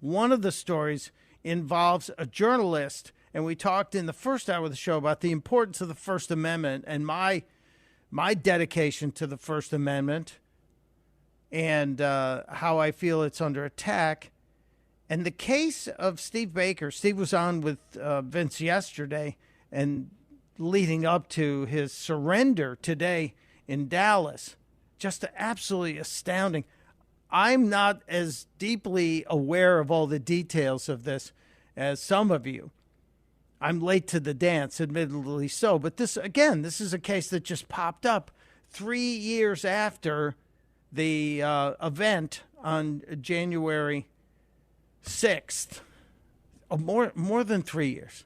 One of the stories involves a journalist, and we talked in the first hour of the show about the importance of the First Amendment and my dedication to the First Amendment and how I feel it's under attack. And the case of Steve Baker, Steve was on with Vince yesterday and leading up to his surrender today in Dallas, just absolutely astounding. I'm not as deeply aware of all the details of this as some of you. I'm late to the dance, admittedly so. But this is a case that just popped up 3 years after the event on January 6th. More than 3 years.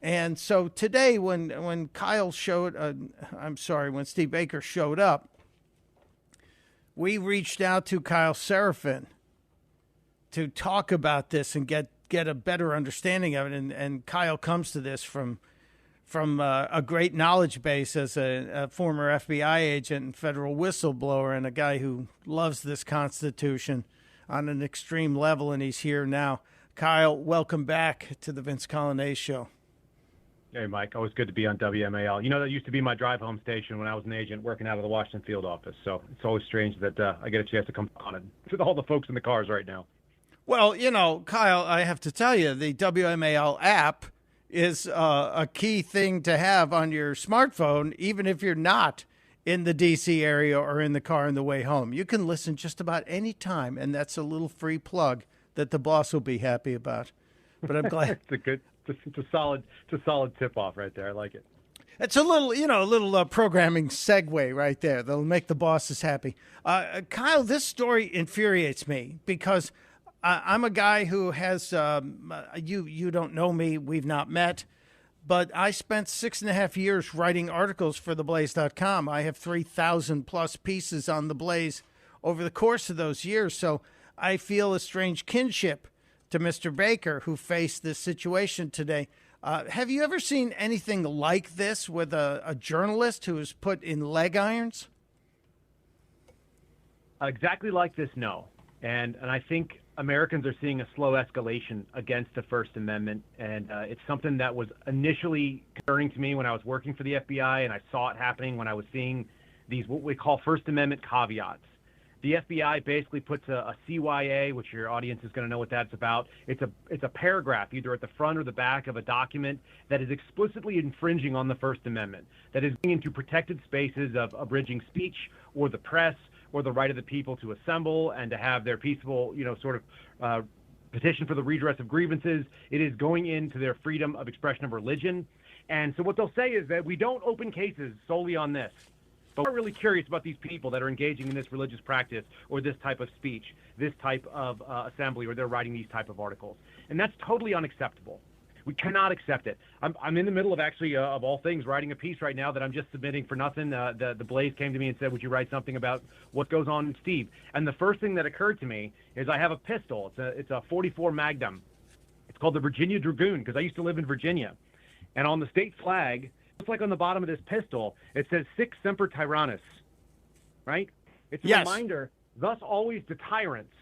And so today when when Steve Baker showed up, we reached out to Kyle Seraphin to talk about this and get a better understanding of it. And Kyle comes to this from a great knowledge base as a former FBI agent and federal whistleblower and a guy who loves this Constitution on an extreme level, and he's here now. Kyle, welcome back to the Vince Coglianese Show. Hey, Mike. Always good to be on WMAL. You know, that used to be my drive-home station when I was an agent working out of the Washington field office. So it's always strange that I get a chance to come on and with all the folks in the cars right now. Well, you know, Kyle, I have to tell you, the WMAL app is a key thing to have on your smartphone, even if you're not in the D.C. area or in the car on the way home. You can listen just about any time, and that's a little free plug that the boss will be happy about. But I'm glad. It's a solid tip-off right there. I like it. It's a little programming segue right there that'll make the bosses happy. Kyle, this story infuriates me because I'm a guy who has you don't know me, we've not met, but I spent 6.5 years writing articles for theblaze.com. I have 3,000 plus pieces on the Blaze over the course of those years, so I feel a strange kinship to Mr. Baker, who faced this situation today. Have you ever seen anything like this with a journalist who is put in leg irons? Exactly like this, no. And I think Americans are seeing a slow escalation against the First Amendment, and it's something that was initially concerning to me when I was working for the FBI, and I saw it happening when I was seeing these what we call First Amendment caveats. The FBI basically puts a CYA, which your audience is going to know what that's about. It's a paragraph either at the front or the back of a document that is explicitly infringing on the First Amendment, that is going into protected spaces of abridging speech or the press or the right of the people to assemble and to have their peaceful, petition for the redress of grievances. It is going into their freedom of expression of religion. And so what they'll say is that we don't open cases solely on this. But we're really curious about these people that are engaging in this religious practice or this type of speech, this type of assembly, or they're writing these type of articles. And that's totally unacceptable. We cannot accept it. I'm in the middle of actually, of all things, writing a piece right now that I'm just submitting for nothing. The Blaze came to me and said, would you write something about what goes on in Steve? And the first thing that occurred to me is I have a pistol. It's a 44 Magnum. It's called the Virginia Dragoon because I used to live in Virginia. And on the state flag, looks like on the bottom of this pistol, it says Sic Semper Tyrannis, right? It's a reminder, thus always the tyrants,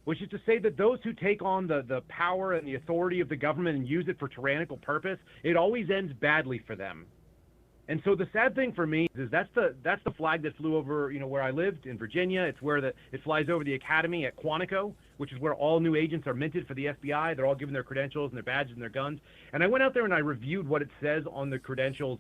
which is to say that those who take on the power and the authority of the government and use it for tyrannical purpose, it always ends badly for them. And so the sad thing for me is that's the flag that flew over, where I lived in Virginia. It's where it flies over the academy at Quantico, which is where all new agents are minted for the FBI. They're all given their credentials and their badges and their guns. And I went out there and I reviewed what it says on the credentials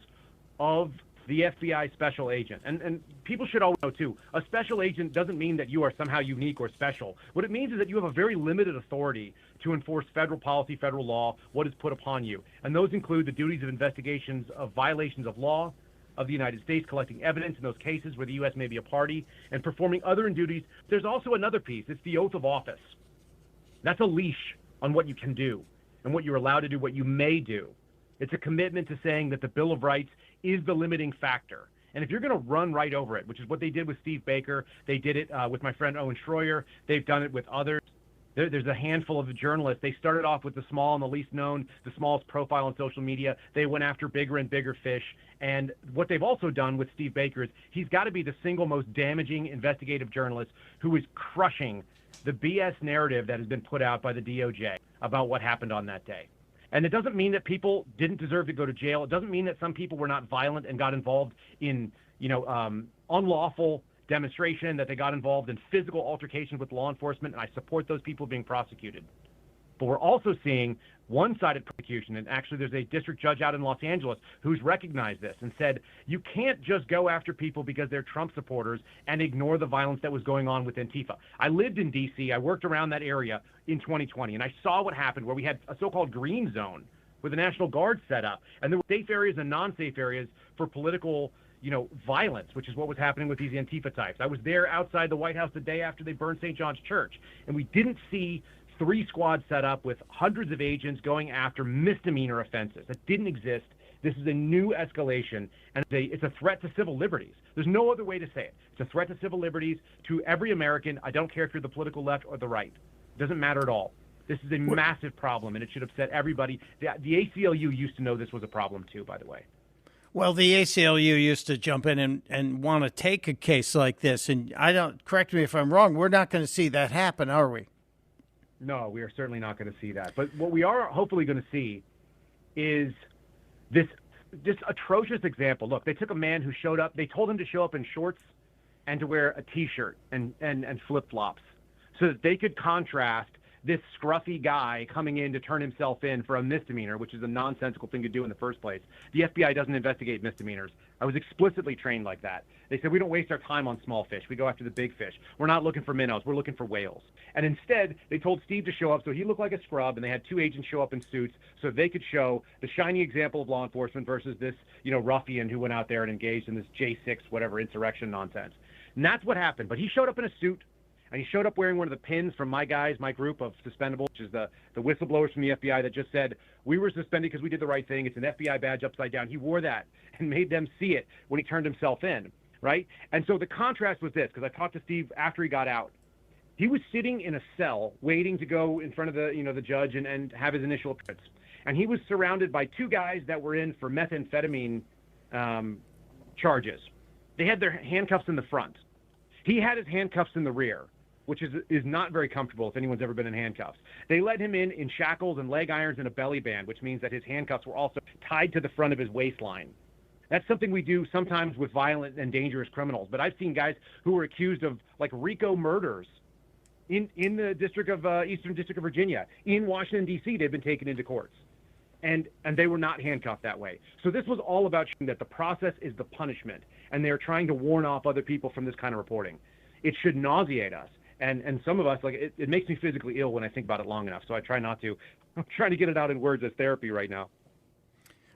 of the FBI special agent. And people should always know, too, a special agent doesn't mean that you are somehow unique or special. What it means is that you have a very limited authority to enforce federal policy, federal law, what is put upon you. And those include the duties of investigations of violations of law of the United States, collecting evidence in those cases where the U.S. may be a party, and performing other duties. There's also another piece. It's the oath of office. That's a leash on what you can do and what you're allowed to do, what you may do. It's a commitment to saying that the Bill of Rights is the limiting factor. And if you're going to run right over it, which is what they did with Steve Baker, they did it with my friend Owen Schroyer, they've done it with others, There's a handful of journalists. They started off with the small and the least known, the smallest profile on social media. They went after bigger and bigger fish. And what they've also done with Steve Baker is he's got to be the single most damaging investigative journalist who is crushing the BS narrative that has been put out by the DOJ about what happened on that day. And it doesn't mean that people didn't deserve to go to jail. It doesn't mean that some people were not violent and got involved in, unlawful demonstration, that they got involved in physical altercations with law enforcement, and I support those people being prosecuted. But we're also seeing one-sided prosecution, and actually there's a district judge out in Los Angeles who's recognized this and said, you can't just go after people because they're Trump supporters and ignore the violence that was going on with Antifa. I lived in D.C., I worked around that area in 2020, and I saw what happened where we had a so-called green zone with the National Guard set up, and there were safe areas and non-safe areas for political violence, which is what was happening with these Antifa types. I was there outside the White House the day after they burned St. John's Church, and we didn't see 3 squads set up with hundreds of agents going after misdemeanor offenses. That didn't exist. This is a new escalation, and it's a threat to civil liberties. There's no other way to say it. It's a threat to civil liberties to every American. I don't care if you're the political left or the right. It doesn't matter at all. This is a massive problem, and it should upset everybody. The ACLU used to know this was a problem too, by the way. Well, the ACLU used to jump in and want to take a case like this, and correct me if I'm wrong, we're not going to see that happen, are we? No, we are certainly not going to see that. But what we are hopefully going to see is this atrocious example. Look, they took a man who showed up, they told him to show up in shorts and to wear a T-shirt and flip-flops so that they could contrast this scruffy guy coming in to turn himself in for a misdemeanor, which is a nonsensical thing to do in the first place. The FBI doesn't investigate misdemeanors. I was explicitly trained like that. They said we don't waste our time on small fish. We go after the big fish. We're not looking for minnows. We're looking for whales. And instead, they told Steve to show up so he looked like a scrub, and they had 2 agents show up in suits so they could show the shiny example of law enforcement versus this, ruffian who went out there and engaged in this J6 whatever insurrection nonsense. And that's what happened. But he showed up in a suit. And he showed up wearing one of the pins from my group of suspendable, which is the whistleblowers from the FBI that just said, we were suspended because we did the right thing. It's an FBI badge upside down. He wore that and made them see it when he turned himself in, right? And so the contrast was this, because I talked to Steve after he got out. He was sitting in a cell waiting to go in front of the judge and have his initial appearance. And he was surrounded by 2 guys that were in for methamphetamine charges. They had their handcuffs in the front. He had his handcuffs in the rear, which is not very comfortable if anyone's ever been in handcuffs. They let him in shackles and leg irons and a belly band, which means that his handcuffs were also tied to the front of his waistline. That's something we do sometimes with violent and dangerous criminals. But I've seen guys who were accused of RICO murders in the Eastern District of Virginia. In Washington, D.C., they've been taken into courts. And they were not handcuffed that way. So this was all about showing that the process is the punishment, and they're trying to warn off other people from this kind of reporting. It should nauseate us. And some of us, it makes me physically ill when I think about it long enough, so I try not to. I'm trying to get it out in words as therapy right now.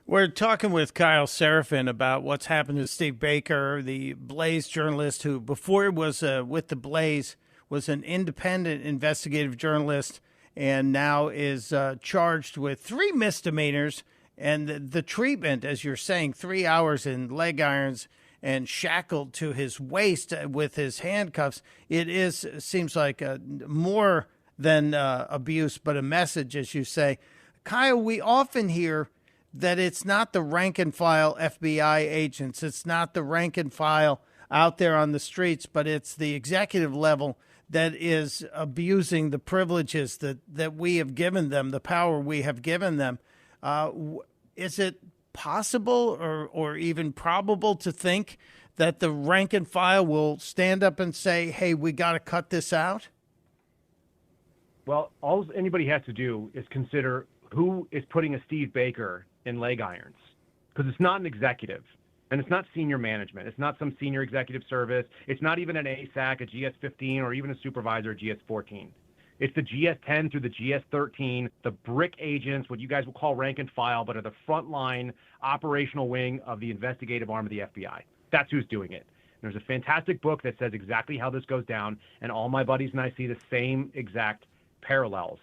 We're talking with Kyle Seraphin about what's happened to Steve Baker, the Blaze journalist who, before he was with the Blaze, was an independent investigative journalist and now is charged with 3 misdemeanors. And the treatment, as you're saying, 3 hours in leg irons and shackled to his waist with his handcuffs, seems like more than abuse, but a message, as you say. Kyle, we often hear that it's not the rank and file FBI agents, it's not the rank and file out there on the streets, but it's the executive level that is abusing the privileges that we have given them, the power we have given them. Is it possible or even probable to think that the rank and file will stand up and say, hey, we got to cut this out? Well, all anybody has to do is consider who is putting a Steve Baker in leg irons, because it's not an executive and it's not senior management. It's not some senior executive service. It's not even an ASAC, a GS-15, or even a supervisor, a GS-14. It's the GS-10 through the GS-13, the BRIC agents, what you guys will call rank and file, but are the frontline operational wing of the investigative arm of the FBI. That's who's doing it. There's a fantastic book that says exactly how this goes down, and all my buddies and I see the same exact parallels.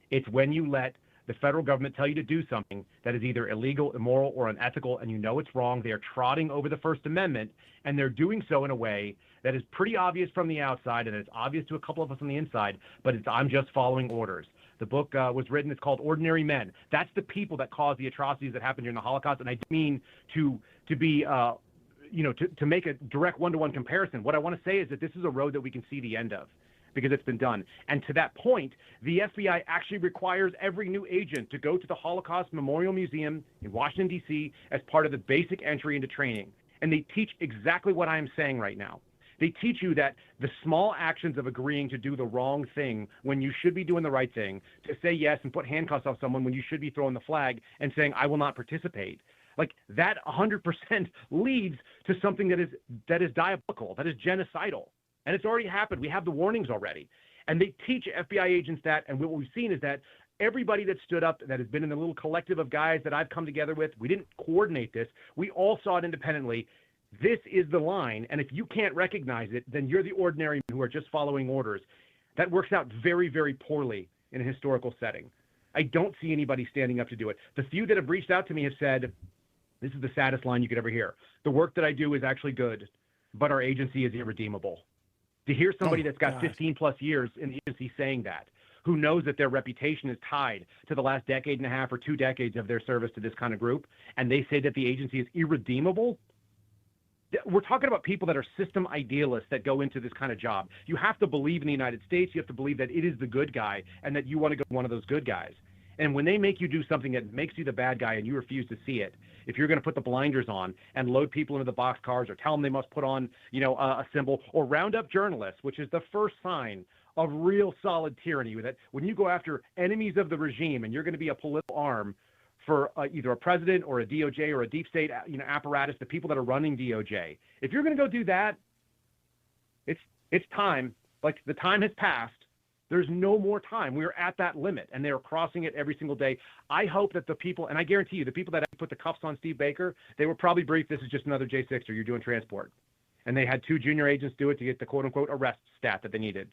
It's when you let the federal government tell you to do something that is either illegal, immoral, or unethical, and you know it's wrong, they are trotting over the First Amendment, and they're doing so in a way that is pretty obvious from the outside, and it's obvious to a couple of us on the inside, but I'm just following orders. The book was written, it's called Ordinary Men. That's the people that caused the atrocities that happened during the Holocaust, and I didn't mean to make a direct one-to-one comparison. What I want to say is that this is a road that we can see the end of, because it's been done. And to that point, the FBI actually requires every new agent to go to the Holocaust Memorial Museum in Washington, D.C. as part of the basic entry into training. And they teach exactly what I am saying right now. They teach you that the small actions of agreeing to do the wrong thing when you should be doing the right thing, to say yes and put handcuffs on someone when you should be throwing the flag and saying, I will not participate. Like that 100% leads to something that is diabolical, that is genocidal. And it's already happened. We have the warnings already. And they teach FBI agents that. And what we've seen is that everybody that stood up, that has been in the little collective of guys that I've come together with, we didn't coordinate this. We all saw it independently. This is the line. And if you can't recognize it, then you're the ordinary men who are just following orders. That works out very, very poorly in a historical setting. I don't see anybody standing up to do it. The few that have reached out to me have said, this is the saddest line you could ever hear. The work that I do is actually good, but our agency is irredeemable. To hear somebody that's got 15 plus years in the agency saying that, who knows that their reputation is tied to the last decade and a half or 2 decades of their service to this kind of group, and they say that the agency is irredeemable, we're talking about people that are system idealists that go into this kind of job. You have to believe in the United States. You have to believe that it is the good guy and that you want to go one of those good guys. And when they make you do something that makes you the bad guy and you refuse to see it, if you're going to put the blinders on and load people into the boxcars or tell them they must put on, a symbol, or round up journalists, which is the first sign of real solid tyranny, that when you go after enemies of the regime and you're going to be a political arm for either a president or a DOJ or a deep state apparatus, the people that are running DOJ, if you're going to go do that, it's time. Like, the time has passed. There's no more time. We're at that limit, and they're crossing it every single day. I hope that the people, and I guarantee you, the people that put the cuffs on Steve Baker, they were probably briefed, this is just another J6er, you're doing transport. And they had 2 junior agents do it to get the quote-unquote arrest stat that they needed.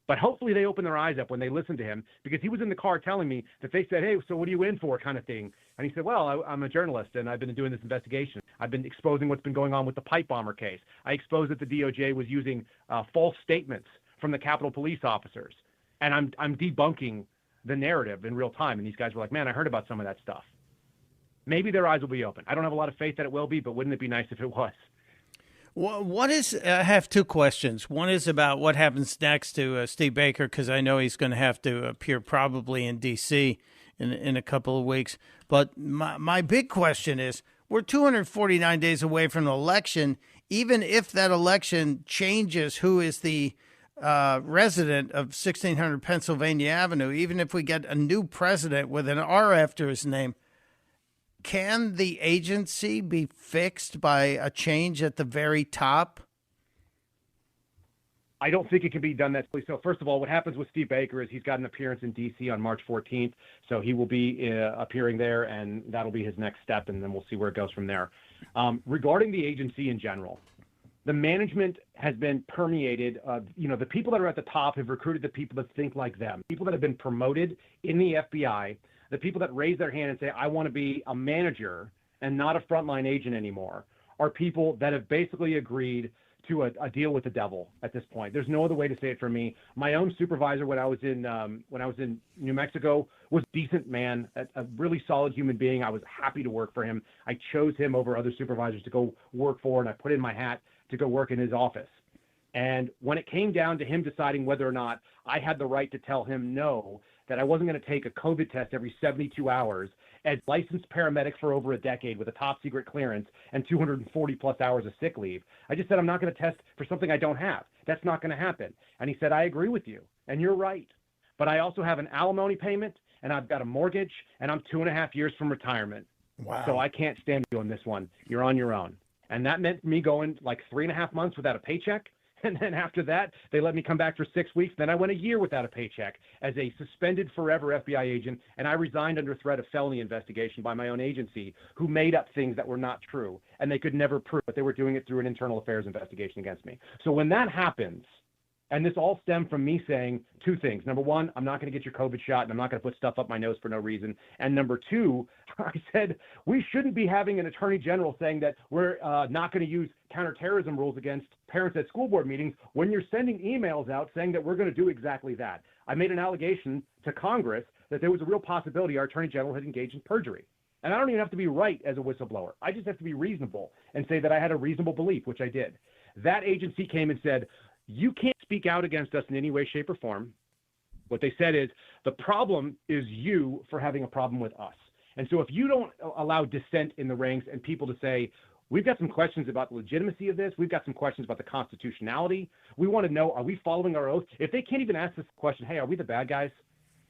But hopefully they open their eyes up when they listen to him, because he was in the car telling me that they said, hey, so what are you in for, kind of thing. And he said, well, I'm a journalist, and I've been doing this investigation. I've been exposing what's been going on with the pipe bomber case. I exposed that the DOJ was using false statements from the Capitol police officers. And I'm debunking the narrative in real time. And these guys were like, man, I heard about some of that stuff. Maybe their eyes will be open. I don't have a lot of faith that it will be, but wouldn't it be nice if it was? Well, I have 2 questions. One is about what happens next to Steve Baker, because I know he's going to have to appear probably in D.C. in a couple of weeks. But my big question is, we're 249 days away from an election. Even if that election changes who is the resident of 1600 Pennsylvania Avenue, even if we get a new president with an R after his name, can the agency be fixed by a change at the very top? I don't think it can be done that quickly. So first of all, what happens with Steve Baker is he's got an appearance in D.C. on March 14th. So he will be appearing there, and that'll be his next step, and then we'll see where it goes from there. Regarding the agency in general, the management has been permeated. The people that are at the top have recruited the people that think like them, people that have been promoted in the FBI, the people that raise their hand and say, I want to be a manager and not a frontline agent anymore, are people that have basically agreed to a deal with the devil at this point. There's no other way to say it for me. My own supervisor when I was in New Mexico was a decent man, a really solid human being. I was happy to work for him. I chose him over other supervisors to go work for, and I put in my hat to go work in his office. And when it came down to him deciding whether or not I had the right to tell him no, that I wasn't going to take a COVID test every 72 hours as licensed paramedic for over a decade with a top secret clearance and 240 plus hours of sick leave, I just said, I'm not going to test for something I don't have. That's not going to happen. And he said, I agree with you, and you're right. But I also have an alimony payment, and I've got a mortgage, and I'm 2.5 years from retirement. Wow. So I can't stand you on this one. You're on your own. And that meant me going like 3.5 months without a paycheck. And then after that, they let me come back for 6 weeks. Then I went a year without a paycheck as a suspended forever FBI agent. And I resigned under threat of felony investigation by my own agency, who made up things that were not true. And they could never prove it. They were doing it through an internal affairs investigation against me. So when that happens, And this all stemmed from me saying two things. Number one, I'm not going to get your COVID shot, and I'm not going to put stuff up my nose for no reason. And number two, I said we shouldn't be having an attorney general saying that we're not going to use counterterrorism rules against parents at school board meetings when you're sending emails out saying that we're going to do exactly that. I made an allegation to Congress that there was a real possibility our attorney general had engaged in perjury. And I don't even have to be right as a whistleblower. I just have to be reasonable and say that I had a reasonable belief, which I did. That agency came and said, you can't speak out against us in any way, shape, or form. What they said is, the problem is you for having a problem with us. And so if you don't allow dissent in the ranks and people to say, we've got some questions about the legitimacy of this, we've got some questions about the constitutionality, we want to know, are we following our oath? If they can't even ask this question, hey, are we the bad guys?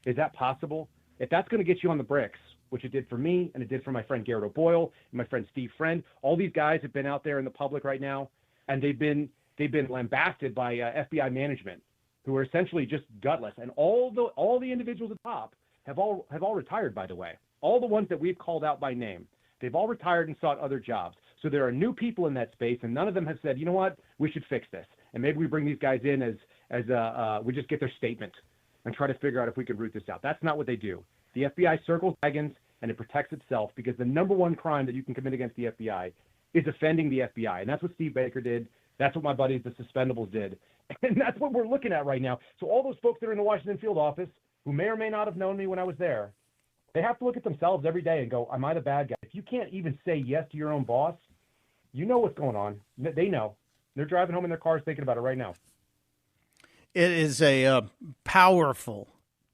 Is that possible? If that's going to get you on the bricks, which it did for me and it did for my friend Garrett O'Boyle and my friend Steve Friend, all these guys have been out there in the public right now, and they've been lambasted by FBI management, who are essentially just gutless. And all the individuals at the top have all retired, by the way. All the ones that we've called out by name, they've all retired and sought other jobs. So there are new people in that space, and none of them have said, you know what, we should fix this. And maybe we bring these guys in as we just get their statement and try to figure out if we could root this out. That's not what they do. The FBI circles dragons, and it protects itself, because the number one crime that you can commit against the FBI is offending the FBI. And that's what Steve Baker did. That's what my buddies, the Suspendables, did. And that's what we're looking at right now. So all those folks that are in the Washington field office, who may or may not have known me when I was there, they have to look at themselves every day and go, am I the bad guy? If you can't even say yes to your own boss, you know what's going on. They know. They're driving home in their cars thinking about it right now. It is a powerful,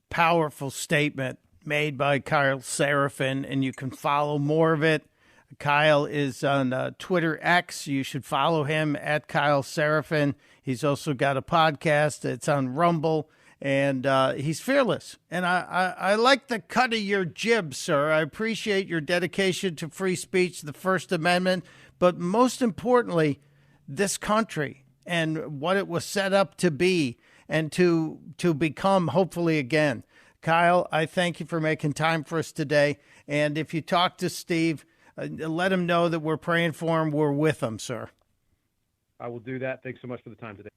powerful statement made by Kyle Seraphin, and you can follow more of it. Kyle is on Twitter X. You should follow him at Kyle Seraphin. He's also got a podcast. It's on Rumble, and he's fearless. And I like the cut of your jib, sir. I appreciate your dedication to free speech, the First Amendment, but most importantly, this country and what it was set up to be and to become, hopefully, again. Kyle, I thank you for making time for us today. And if you talk to Steve, let him know that we're praying for him. We're with him, sir. I will do that. Thanks so much for the time today.